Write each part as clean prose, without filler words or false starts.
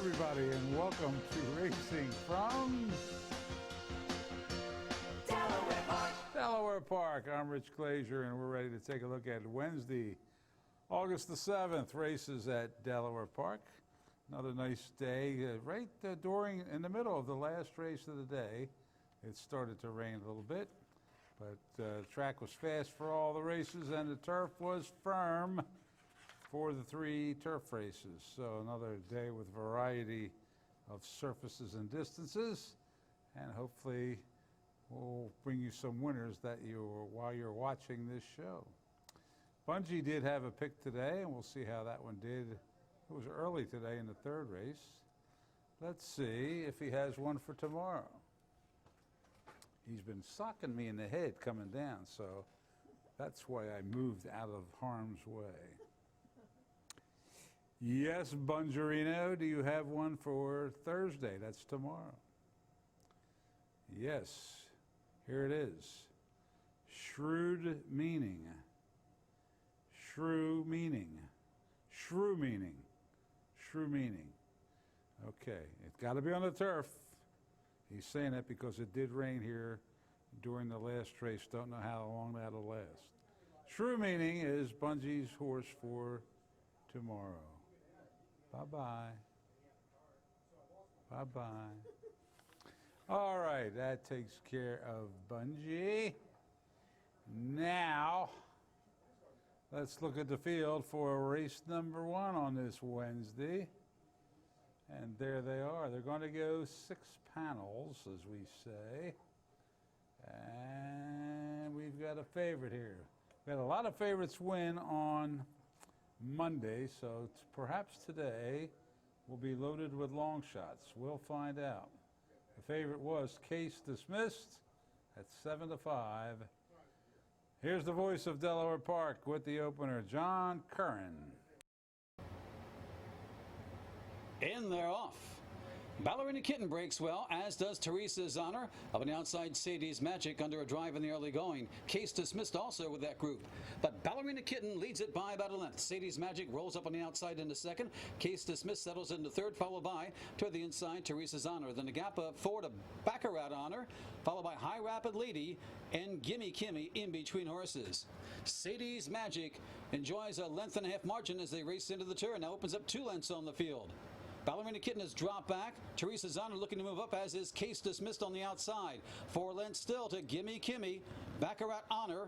everybody, and welcome to Racing from Delaware Park. I'm Rich Glazier, and we're ready to take a look at Wednesday, August the 7th, races at Delaware Park. Another nice day, right in the middle of the last race of the day. It started to rain a little bit, but the track was fast for all the races, and the turf was firm for the 3 turf races. So another day with variety of surfaces and distances, and hopefully we'll bring you some winners while you're watching this show. Bungie did have a pick today, and we'll see how that one did. It was early today in the 3rd race. Let's see if he has one for tomorrow. He's been socking me in the head coming down, so that's why I moved out of harm's way. Yes, Bungerino, do you have one for Thursday? That's tomorrow. Yes, here it is. Shrewd meaning. Shrew meaning. Shrew meaning. Shrew meaning. Okay, it's got to be on the turf. He's saying that because it did rain here during the last race. Don't know how long that'll last. Shrew meaning is Bungie's horse for tomorrow. Bye-bye. Bye-bye. All right, that takes care of Bungie. Now, let's look at the field for race number 1 on this Wednesday. And there they are. They're going to go 6 panels, as we say. And we've got a favorite here. We've got a lot of favorites win on Monday, so perhaps today will be loaded with long shots. We'll find out. The favorite was Case Dismissed at 7-5. Here's the voice of Delaware Park with the opener, John Curran. And they're off. Ballerina Kitten breaks well, as does Theresa's Honor. Up on the outside, Sadie's Magic under a drive in the early going. Case Dismissed also with that group. But Ballerina Kitten leads it by about a length. Sadie's Magic rolls up on the outside into 2nd. Case Dismissed settles into 3rd, followed by, toward the inside, Theresa's Honor. Then the gap up forward to Baccarat Honor, followed by High Rapid Lady and Gimme Kimmy in between horses. Sadie's Magic enjoys a 1.5 length margin as they race into the turn. Now opens up 2 lengths on the field. Ballerina Kitten has dropped back. Theresa's Honor looking to move up, as is Case Dismissed on the outside. 4 lengths still to Gimme Kimmy, Baccarat Honor,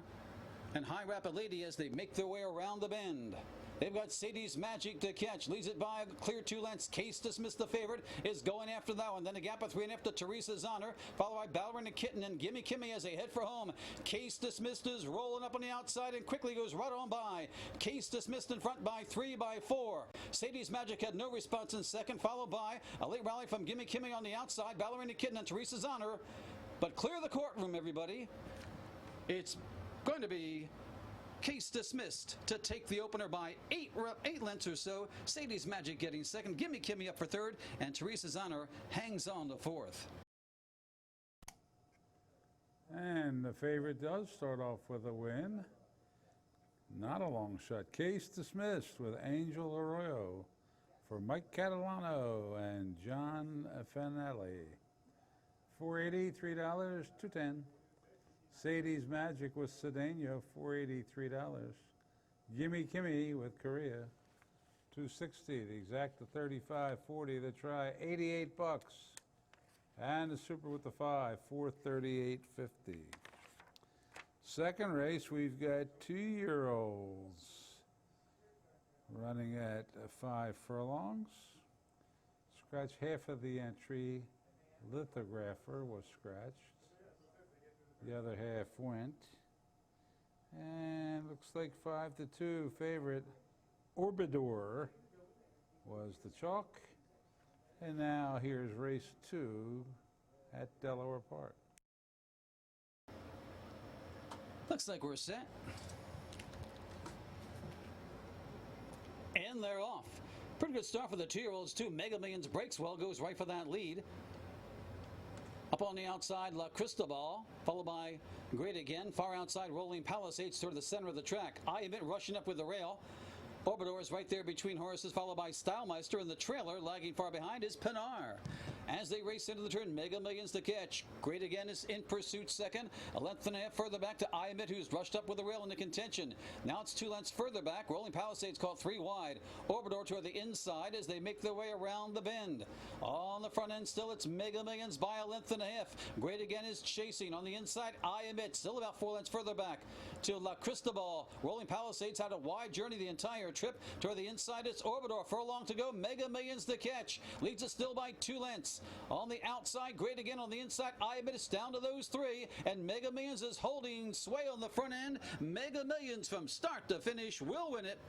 and High Rapid Lady as they make their way around the bend. They've got Sadie's Magic to catch. Leads it by a clear 2 lengths. Case Dismissed, the favorite, is going after that one. Then a gap of 3.5 to Theresa's Honor, followed by Ballerina Kitten and Gimme Kimmy as they head for home. Case Dismissed is rolling up on the outside and quickly goes right on by. Case Dismissed in front by 3 by 4. Sadie's Magic had no response in 2nd, followed by a late rally from Gimme Kimmy on the outside. Ballerina Kitten and Theresa's Honor. But clear the courtroom, everybody. It's going to be Case Dismissed to take the opener by 8 lengths or so. Sadie's Magic getting 2nd. Gimme Kimmy up for 3rd. And Theresa's Honor hangs on to 4th. And the favorite does start off with a win. Not a long shot. Case Dismissed with Angel Arroyo for Mike Catalano and John Fanelli. $4.80, $3, $2.10. Sadie's Magic with Cedeno, $4.80, $3. Gimme Kimmy with Korea, $2.60. The exact to 35.40. The try, $88. And the super with the 5, $438.50. Second race, we've got 2-year-olds running at 5 furlongs. Scratch half of the entry. Lithographer was scratched. The other half went. And looks like 5-2 favorite Orbidor was the chalk. And now here's race 2 at Delaware Park. Looks like we're set. And they're off. Pretty good start for the 2-year-olds, too. Mega Millions breaks well, goes right for that lead. Up on the outside, La Cristobal, followed by Great Again. Far outside, Rolling Palisades toward the center of the track. I Admit rushing up with the rail. Orbador is right there between horses, followed by Stylemeister, and the trailer lagging far behind is Pinar. As they race into the turn, Mega Millions to catch. Great Again is in pursuit second. A length and a half further back to I Admit, who's rushed up with the rail into contention. Now it's 2 lengths further back. Rolling Palisades caught 3 wide. Orbador toward the inside as they make their way around the bend. On the front end still, it's Mega Millions by a length and a half. Great Again is chasing. On the inside, I Admit, still about 4 lengths further back to La Cristobal. Rolling Palisades had a wide journey the entire trip. Toward the inside, it's Orbador. Furlong to go. Mega Millions to catch. Leads us still by 2 lengths. On the outside, Great Again. On the inside, I Admit it's down to those 3. And Mega Millions is holding sway on the front end. Mega Millions from start to finish will win it.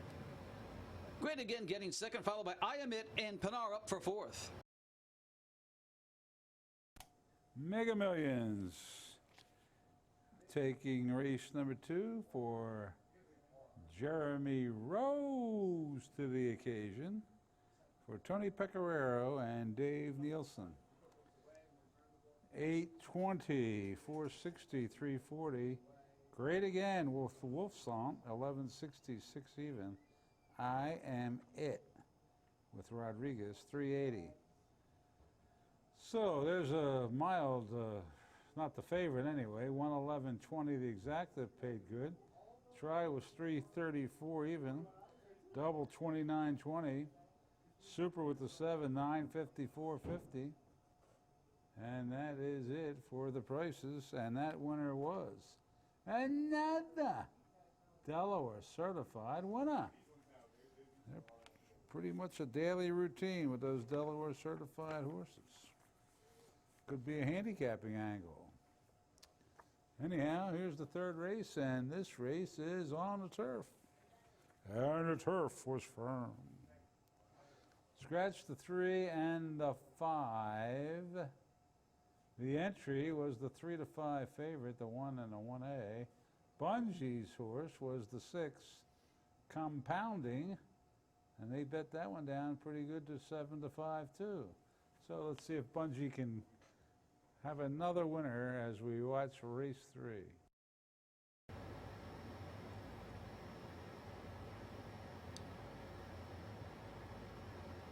Great Again getting second, followed by I Admit and Pinar up for 4th. Mega Millions taking race number 2 for Jeremy Rose to the occasion for Tony Pecoraro and Dave Nielsen. 820, 460, 340. Great Again, Wolfsong, 1166 even. I Am It with Rodriguez, 380. So there's a mild, not the favorite anyway, 111.20 the exact that paid good. Try was 334 even. Double 29.20. Super with the 7, 954.50. And that is it for the prices. And that winner was another Delaware certified winner. They're pretty much a daily routine with those Delaware certified horses. Could be a handicapping angle. Anyhow, here's the third race, and this race is on the turf. And the turf was firm. Scratch the 3 and the 5. The entry was the 3 to 5 favorite, the 1 and the 1A. Bungie's horse was the 6, Compounding, and they bet that one down pretty good to 7 to 5 too. So let's see if Bungie can have another winner as we watch race 3.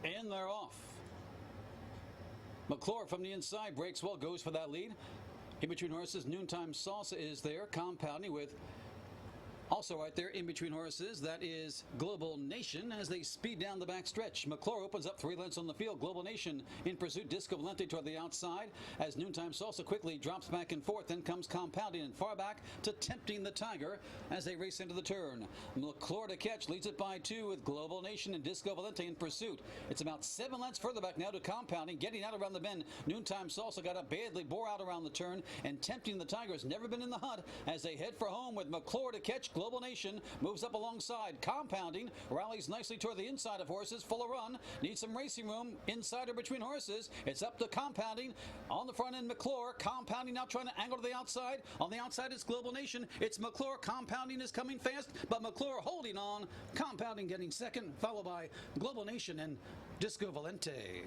And they're off. McClure from the inside breaks well, goes for that lead. In between horses, Noontime Salsa is there, compounding with also right there in between horses. That is Global Nation as they speed down the back stretch. McClure opens up 3 lengths on the field. Global Nation in pursuit. Disco Valente toward the outside as Noontime Salsa quickly drops back and forth. Then comes Compounding and far back to Tempting the Tiger as they race into the turn. McClure to catch, leads it by 2 with Global Nation and Disco Valente in pursuit. It's about 7 lengths further back now to Compounding. Getting out around the bend. Noontime Salsa got up badly, bore out around the turn, and Tempting the Tiger has never been in the hunt as they head for home with McClure to catch. Global Nation moves up alongside. Compounding rallies nicely toward the inside of horses. Full of run. Needs some racing room. Inside or between horses. It's up to Compounding. On the front end, McClure. Compounding now trying to angle to the outside. On the outside, it's Global Nation. It's McClure. Compounding is coming fast, but McClure holding on. Compounding getting second, followed by Global Nation and Disco Valente.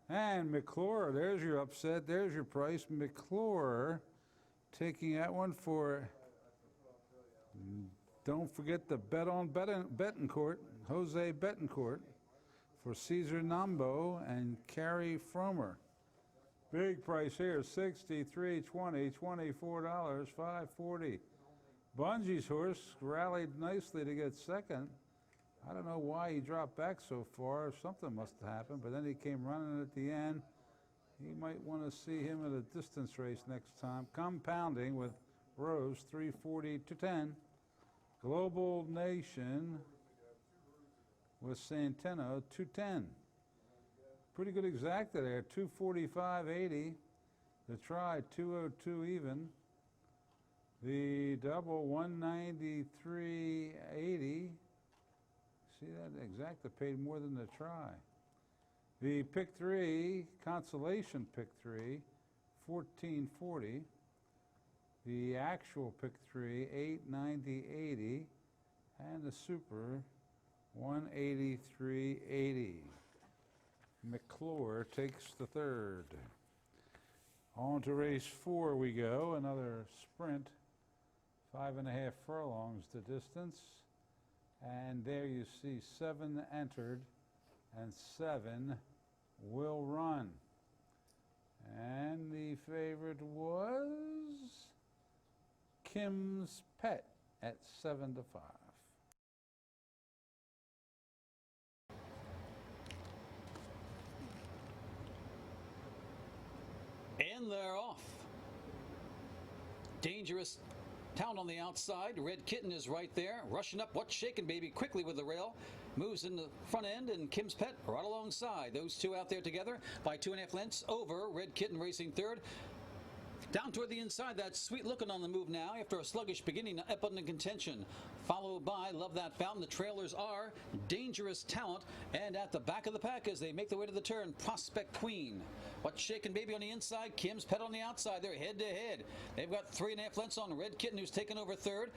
And McClure, there's your upset. There's your price. McClure taking that one for, don't forget the bet on Betancourt, Jose Betancourt, for Cesar Nambo and Carrie Fromer. Big price here, $63.20, $24, $5.40. Bungie's horse rallied nicely to get second. I don't know why he dropped back so far. Something must have happened, but then he came running at the end. You might want to see him at a distance race next time. Compounding with Rose, 340 to 10. Global Nation with Santeno, 210. Pretty good exacta there, 245.80. The try, 202 even. The double, 193.80. See that exacta paid more than the try. The pick 3, consolation pick 3, 1440. The actual pick 3, 890.80. And the super, 183.80. McClure takes the third. On to race 4 we go, another sprint. 5.5 furlongs the distance. And there you see 7 entered and 7 will run. And the favorite was Kim's Pet at 7 to 5. And they're off. Dangerous Town on the outside. Red Kitten is right there. Rushing up What's Shaking Baby quickly with the rail. Moves in the front end, and Kim's Pet right alongside. Those two out there together by 2.5 lengths over. Red Kitten racing third. Down toward the inside, that's Sweet Lookin on the move now after a sluggish beginning up in contention. Followed by Love That Fountain. The trailers are Dangerous Talent, and at the back of the pack as they make their way to the turn, Prospect Queen. What's Shaking Baby on the inside, Kim's Pet on the outside. They're head to head. They've got 3.5 lengths on Red Kitten, who's taken over third.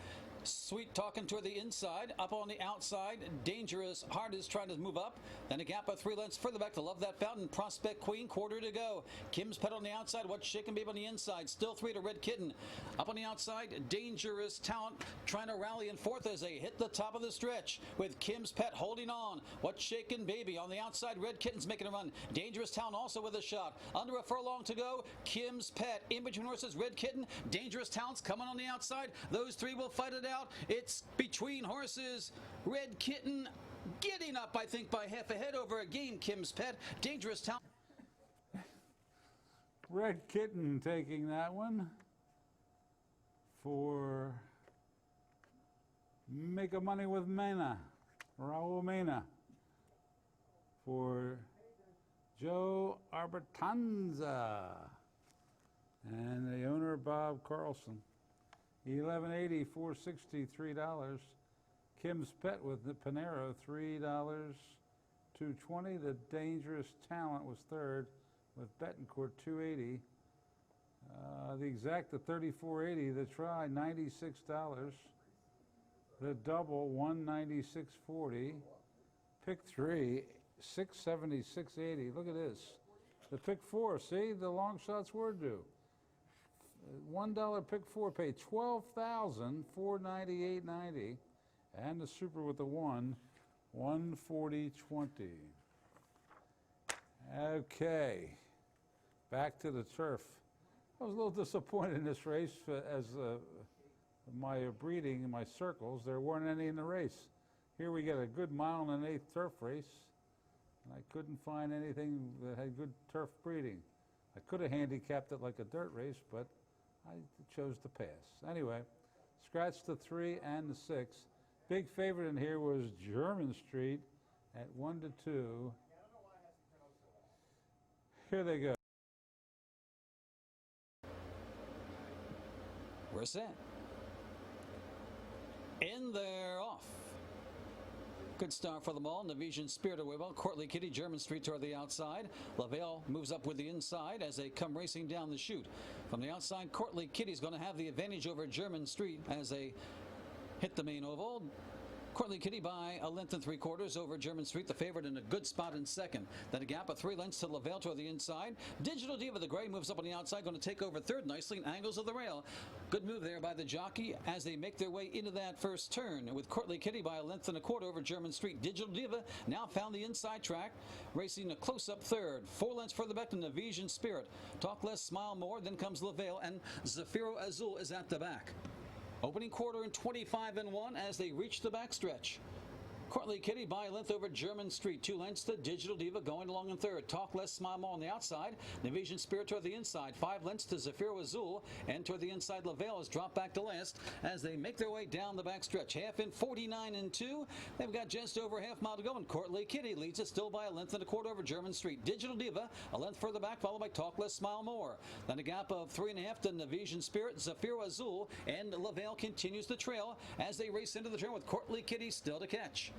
Sweet Talking toward the inside. Up on the outside, Dangerous Heart is trying to move up. Then a gap of 3 lengths further back to Love That Fountain. Prospect Queen, quarter to go. Kim's Pet on the outside. What's Shaking Baby on the inside. Still 3 to Red Kitten. Up on the outside, Dangerous Talent trying to rally in fourth as they hit the top of the stretch with Kim's Pet holding on. What's Shaking Baby on the outside. Red Kitten's making a run. Dangerous Talent also with a shot. Under a furlong to go. Kim's Pet in between horses. Red Kitten. Dangerous Talent's coming on the outside. Those three will fight it out. It's between horses. Red Kitten getting up, I think, by half a head over again. Kim's Pet. Dangerous Talent. Red Kitten taking that one for Make a Money with Mena, Raul Mena, for Joe Arbertanza, and the owner Bob Carlson. 11.80, 4.60, $3. Kim's Pet with the Pinar, $3, 2.20. The Dangerous Talent was third with Betancourt, 2.80. The Exacta, 34.80. The Try, $96. The Double, $196.40. Pick 3, $670, $680. Look at this. The Pick 4, see, the long shots were due. $1 Pick 4 paid $12,498.90, and the Super with the 1, $140.20. Okay, back to the turf. I was a little disappointed in this race as my breeding in my circles. There weren't any in the race. Here we get a good 1 1/8 turf race, and I couldn't find anything that had good turf breeding. I could have handicapped it like a dirt race, but I chose to pass. Anyway, scratched the 3 and the 6. Big favorite in here was German Street at 1 to 2. Here they go. We're set. And they're off. Good start for them all. Navision Spirit away well. Courtly Kitty, German Street toward the outside. LaVale moves up with the inside as they come racing down the chute. From the outside, Courtly Kitty's going to have the advantage over German Street as they hit the main oval. Courtly Kitty by 1 3/4 lengths over German Street, the favorite in a good spot in second. Then a gap of 3 lengths to LaVale toward the inside. Digital Diva, the gray, moves up on the outside, going to take over third nicely in angles of the rail. Good move there by the jockey as they make their way into that first turn with Courtly Kitty by 1 1/4 over German Street. Digital Diva now found the inside track, racing a close-up third. 4 lengths further back to Navision Spirit. Talk Less, Smile More, then comes LaVale, and Zafiro Azul is at the back. Opening quarter in 25-1 as they reach the backstretch. Courtly Kitty by 1 over German Street. 2 lengths to Digital Diva going along in third. Talk Less, Smile More on the outside. Navision Spirit toward the inside. 5 lengths to Zafiro Azul. And toward the inside, LaVale has dropped back to last as they make their way down the backstretch. Half in 49-2. They've got just over half mile to go, and Courtly Kitty leads it still by 1 1/4 over German Street. Digital Diva a length further back, followed by Talk Less, Smile More. Then a gap of 3.5 to Navision Spirit, Zafiro Azul, and LaVale continues the trail as they race into the turn with Courtly Kitty still to catch.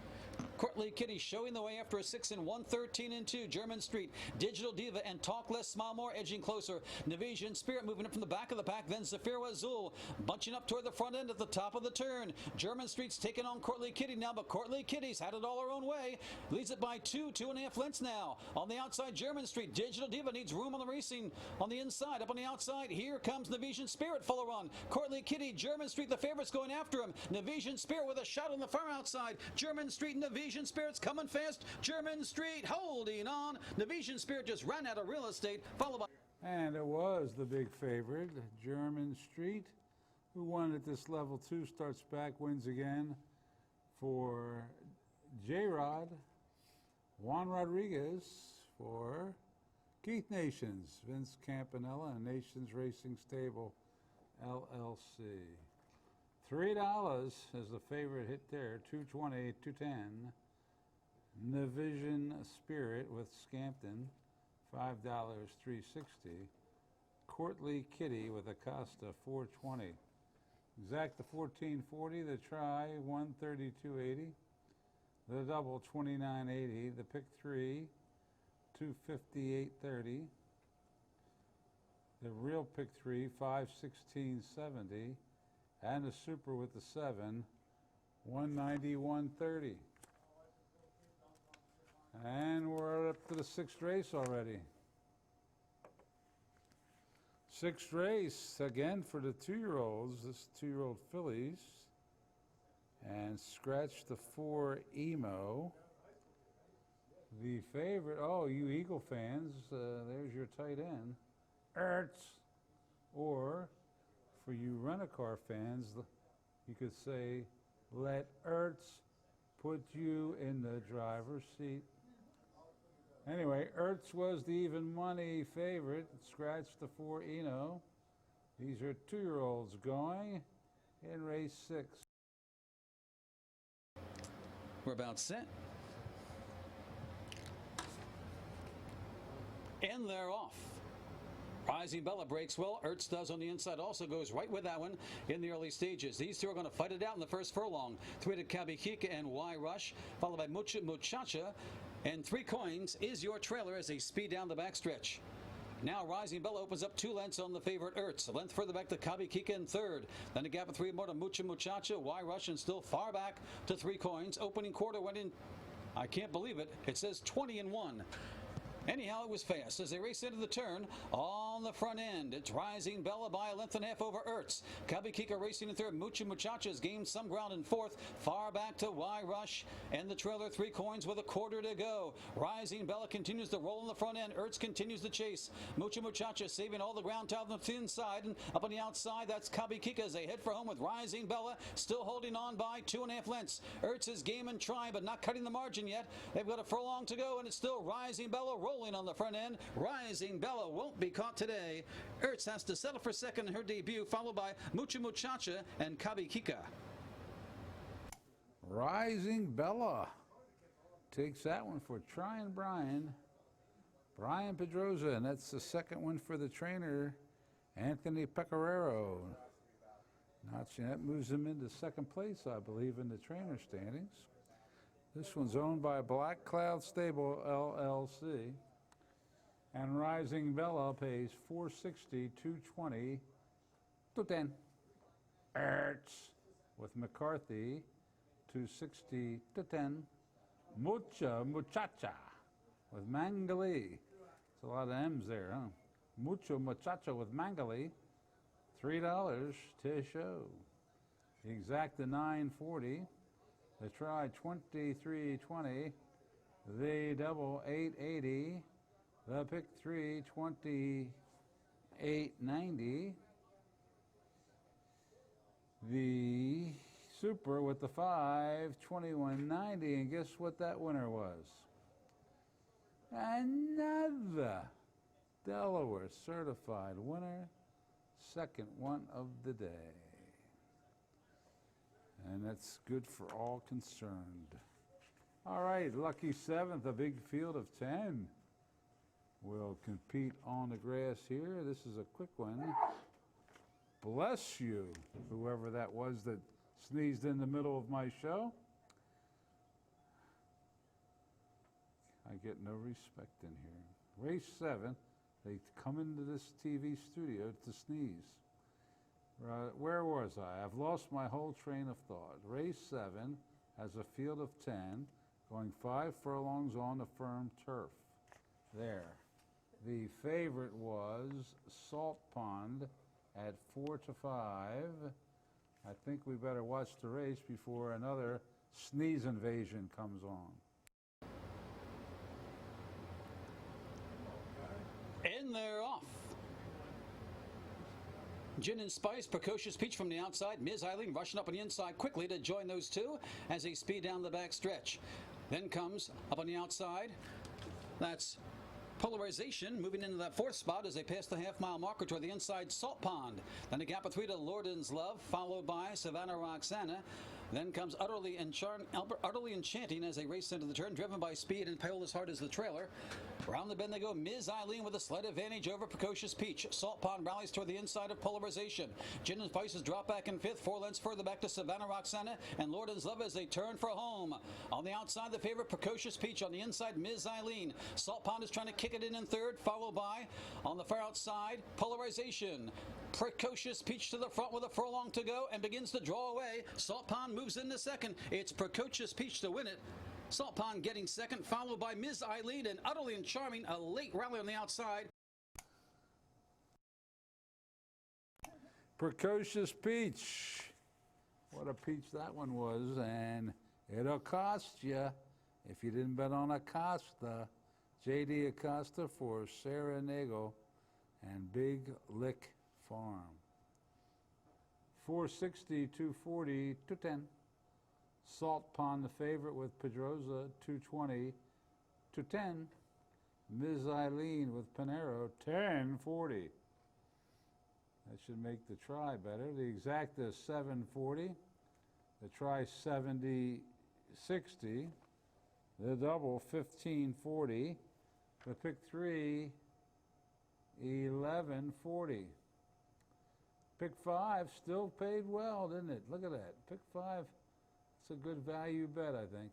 Courtly Kitty showing the way after a 6 and 113 and 2. German Street, Digital Diva, and Talk Less, Smile More edging closer. Navision Spirit moving up from the back of the pack. Then Zafiro Azul bunching up toward the front end at the top of the turn. German Street's taking on Courtly Kitty now, but Courtly Kitty's had it all her own way. Leads it by 2.5 lengths now. On the outside, German Street, Digital Diva needs room on the racing. On the inside, up on the outside, here comes Navision Spirit, full of run. Courtly Kitty, German Street, the favorites going after him. Navision Spirit with a shot on the far outside. German Street, Navision Spirit's coming fast. German Street holding on. Navision Spirit just ran out of real estate, followed by... And it was the big favorite, German Street, who won at this level 2, starts back, wins again for J-Rod. Juan Rodriguez for Keith Nations, Vince Campanella, and Nations Racing Stable, LLC. $3 is the favorite hit there, 220, 210. Navision Spirit with Scampton, $5, 360. Courtly Kitty with Acosta, 420. Exacta 1440, the try, 132.80. The double, 29.80. The pick 3, 258.30. The real pick 3, 516.70. And the super with the 7, 191.30. And we're up to the 6th race already. 6th race again for the 2-year-olds, this 2-year-old fillies. And scratch the 4 Emo. The favorite, oh, you Eagle fans, there's your tight end, Ertz. Or for you Rent-A-Car fans, you could say, let Ertz put you in the driver's seat. Anyway, Ertz was the even money favorite. Scratch the 4 Eno. These are 2-year-olds going in race 6. We're about set. And they're off. Rising Bella breaks well. Ertz does on the inside, also goes right with that one in the early stages. These two are going to fight it out in the first furlong. 3 to Kabikeka and Y Rush, followed by Muchacha. And 3 Coins is your trailer as they speed down the backstretch. Now Rising Bella opens up 2 lengths on the favorite Ertz. A length further back to Kabikeka in 3rd. Then a gap of 3 more to Muchacha. Y Rush and still far back to 3 Coins. Opening quarter went in, I can't believe it, it says 20 and 1. Anyhow, it was fast as they race into the turn on the front end. It's Rising Bella by a length and a half over Ertz. Kabikeka racing in 3rd. Muchacha's gained some ground in 4th. Far back to Y Rush and the trailer 3 Coins with a quarter to go. Rising Bella continues to roll in the front end. Ertz continues to chase. Muchacha saving all the ground to the thin side, and up on the outside, that's Kabikeka as they head for home with Rising Bella still holding on by 2.5 lengths. Ertz is game and trying, but not cutting the margin yet. They've got a furlong to go, and it's still Rising Bella rolling on the front end. Rising Bella won't be caught today. Ertz has to settle for 2nd in her debut, followed by Muchacha and Kabikeka. Rising Bella takes that one for Brian Pedrosa, and that's the 2nd one for the trainer, Anthony Pecoraro. Notching that moves him into 2nd place, I believe, in the trainer standings. This one's owned by Black Cloud Stable, LLC. And Rising Bella pays $460, $220, $210. Ertz with McCarthy, $260, $210. Muchacha with Mangali. It's a lot of M's there, huh? Muchacha with Mangali, $3 to show. The exacta $940. The try $23.20. The double $8.80. The pick 3 $28.90. The super with the 5 $21.90. And guess what that winner was? Another Delaware certified winner, 2nd one of the day. And that's good for all concerned. All right, lucky 7th, a big field of 10 will compete on the grass here. This is a quick one. Bless you, whoever that was that sneezed in the middle of my show. I get no respect in here. Race 7, they come into this TV studio to sneeze. Where was I? I've lost my whole train of thought. Race 7 has a field of 10, going 5 furlongs on the firm turf. There. The favorite was Salt Pond at 4 to 5. I think we better watch the race before another sneeze invasion comes on. And they're off. Gin and Spice, Precocious Peach from the outside. Ms. Eileen rushing up on the inside quickly to join those two as they speed down the back stretch. Then comes up on the outside. That's Polarization moving into that 4th spot as they pass the half-mile marker toward the inside Salt Pond. Then a gap of 3 to Lorden's Love, followed by Savannah Roxana. Then comes Utterly Enchanting as they race into the turn, driven by speed and pedal as hard as the trailer. Around the bend they go. Ms. Eileen with a slight advantage over Precocious Peach. Salt Pond rallies toward the inside of Polarization. Gin and Spices drop back in 5th, 4 lengths further back to Savannah Roxana and Lorden's Love as they turn for home. On the outside, the favorite Precocious Peach. On the inside, Ms. Eileen. Salt Pond is trying to kick it in 3rd, followed by, on the far outside, Polarization. Precocious Peach to the front with a furlong to go and begins to draw away. Salt Pond moves into 2nd. It's Precocious Peach to win it. Salt Pond getting 2nd, followed by Ms. Eileen and Utterly and Charming, a late rally on the outside. Precocious Peach. What a peach that one was, and it'll cost you if you didn't bet on Acosta. J.D. Acosta for Sarah Nagel and Big Lick Farm. 460, 240, 210. Salt Pond, the favorite with Pedroza, 220 to 10. Ms. Eileen with Pinero, 1040. That should make the try better. The exacta is 740. The try 70, 60. The double 1540. The pick 3, 1140. Pick 5 still paid well, didn't it? Look at that. Pick 5. It's a good value bet, I think.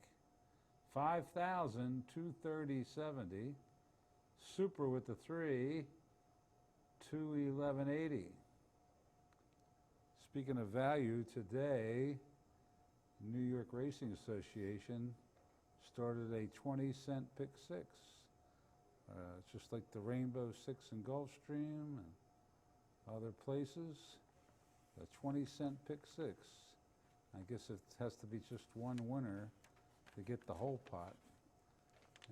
5,000, 230.70. Super with the 3, 211.80. Speaking of value, today, New York Racing Association started a 20-cent pick 6. It's just like the Rainbow 6 in Gulfstream and other places. A 20-cent pick 6. I guess it has to be just one winner to get the whole pot.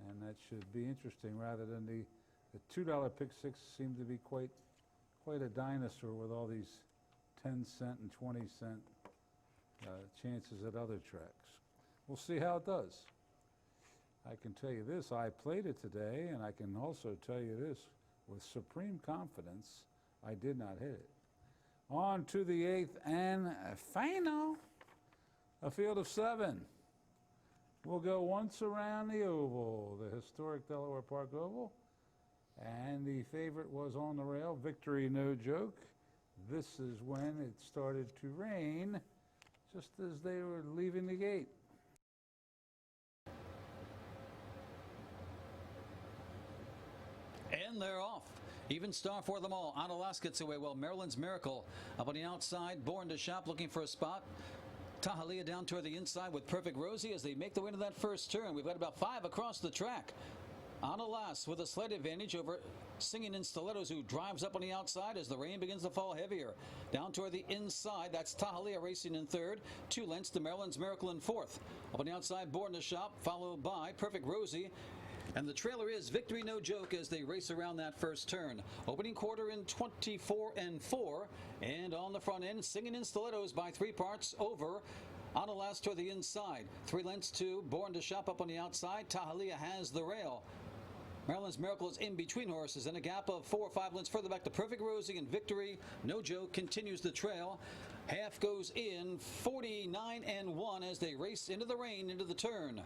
And that should be interesting rather than the $2 pick 6 seemed to be quite a dinosaur with all these 10-cent and 20-cent chances at other tracks. We'll see how it does. I can tell you this, I played it today, and I can also tell you this, with supreme confidence, I did not hit it. On to the 8th and final, a field of 7. We'll go once around the oval, the historic Delaware Park Oval, and the favorite was on the rail, Victory No Joke. This is when it started to rain, just as they were leaving the gate. And they're off. Even star for them all. Onalaska gets away well. Maryland's Miracle up on the outside. Born to Shop looking for a spot. Tahalia down toward the inside with Perfect Rosie as they make the way into that first turn. We've got about 5 across the track. Analas with a slight advantage over Singinginstilettos, who drives up on the outside as the rain begins to fall heavier. Down toward the inside, that's Tahalia racing in 3rd. 2 lengths to Maryland's Miracle in 4th. Up on the outside, Born to Shop, followed by Perfect Rosie. And the trailer is Victory No Joke as they race around that first turn. Opening quarter in 24 and 4. And on the front end, Singinginstilettos by 3 parts over Analas toward the inside. 3 lengths to Born to Shop up on the outside. Tahalia has the rail. Maryland's Miracle is in between horses, and a gap of 4 or 5 lengths further back to Perfect Rosie, and Victory No Joke continues the trail. Half goes in 49 and 1 as they race into the rain into the turn.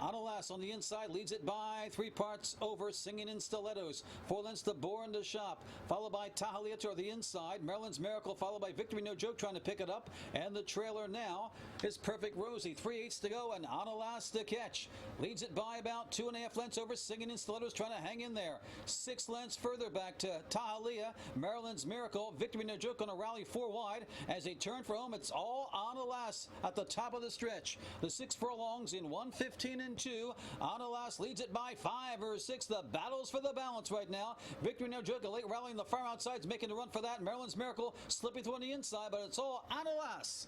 Analas on the inside leads it by 3 parts over Singinginstilettos. 4 lengths to Born to Shop, followed by Tahalia toward the inside. Maryland's Miracle followed by Victory No Joke trying to pick it up, and the trailer now is Perfect Rosie. 3/8 to go, and Analas to catch. Leads it by about 2.5 lengths over Singinginstilettos, trying to hang in there. 6 lengths further back to Tahalia. Maryland's Miracle. Victory No Joke on a rally 4 wide. As they turn for home, it's all Analas at the top of the stretch. The 6 furlongs in 1:15 and 2. Analas leads it by 5 or 6. The battle's for the balance right now. Victory No Joke, a late rally in the far outside's making a run for that. Maryland's Miracle slipping through on the inside, but it's all Analas.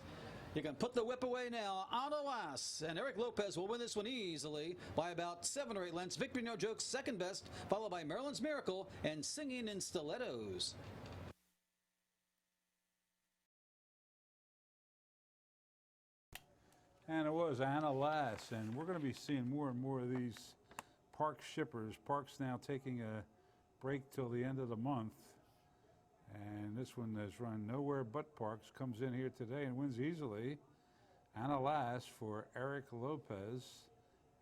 You can put the whip away now. Analas. And Eric Lopez will win this one easily by about 7 or 8 lengths. Victory No Joke second best, followed by Maryland's Miracle and Singinginstilettos. And it was Analas, and we're going to be seeing more and more of these park shippers. Park's now taking a break till the end of the month. And this one has run nowhere but Parks, comes in here today and wins easily. Analas for Eric Lopez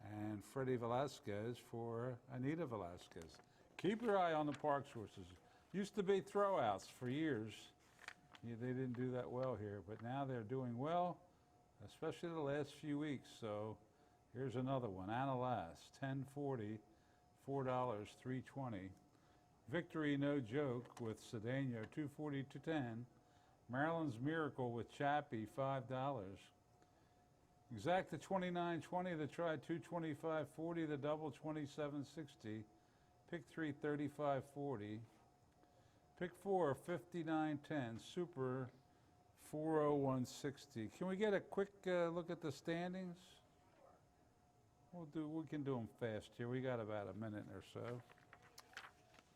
and Freddie Velasquez for Anita Velasquez. Keep your eye on the Parks horses. Used to be throwouts for years. Yeah, they didn't do that well here, but now they're doing well, especially the last few weeks. So here's another one. Analas, 1040, $4, $3.20. Victory No Joke with Cedeno, 240 to 10. Maryland's Miracle with Chappie, $5. Exacta 29.20, the try 225.40, the double 27.60. Pick 3 35.40. Pick 4 59.10. Super 401.60. Can we get a quick look at the standings? We can do them fast here. We got about a minute or so.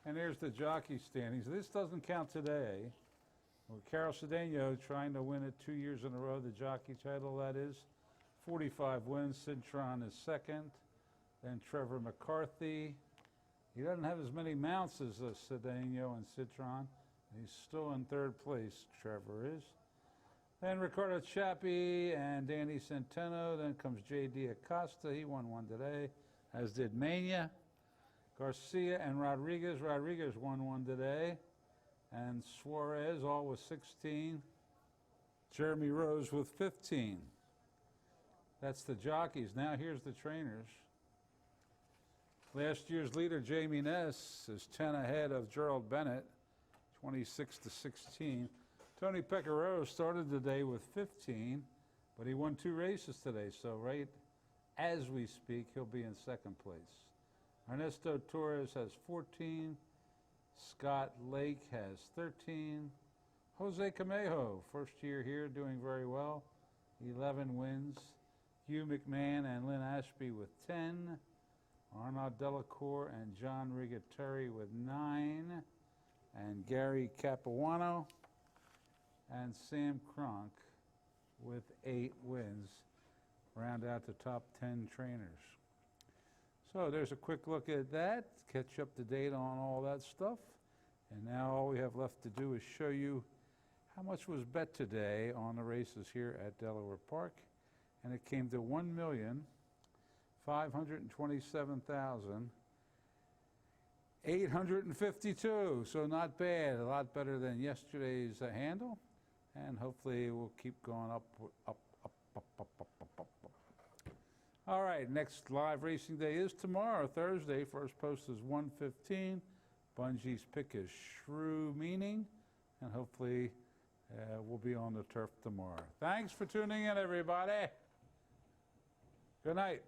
And there's the jockey standings. This doesn't count today. With Carol Cedeno trying to win it 2 years in a row, the jockey title, that is. 45 wins. Cintron is second. Then Trevor McCarthy. He doesn't have as many mounts as Cedeno and Cintron. He's still in third place, Trevor is. Then Ricardo Chappie and Danny Centeno. Then comes J.D. Acosta. He won one today, as did Mania. Garcia and Rodriguez. Rodriguez won one today. And Suarez, all with 16. Jeremy Rose with 15. That's the jockeys. Now here's the trainers. Last year's leader, Jamie Ness, is 10 ahead of Gerald Bennett, 26 to 16. Tony Pecoraro started the day with 15, but he won 2 races today. So right as we speak, he'll be in second place. Ernesto Torres has 14. Scott Lake has 13. Jose Camejo, first year here, doing very well, 11 wins. Hugh McMahon and Lynn Ashby with 10. Arnaud Delacour and John Rigateri with 9. And Gary Capuano and Sam Cronk with 8 wins. Round out the top 10 trainers. So there's a quick look at that, catch up to date on all that stuff. And now all we have left to do is show you how much was bet today on the races here at Delaware Park. And it came to $1,527,852. So not bad, a lot better than yesterday's handle. And hopefully we'll keep going up. All right, next live racing day is tomorrow, Thursday. First post is 1:15. Bungie's pick is Shrew Meaning, and hopefully we'll be on the turf tomorrow. Thanks for tuning in, everybody. Good night.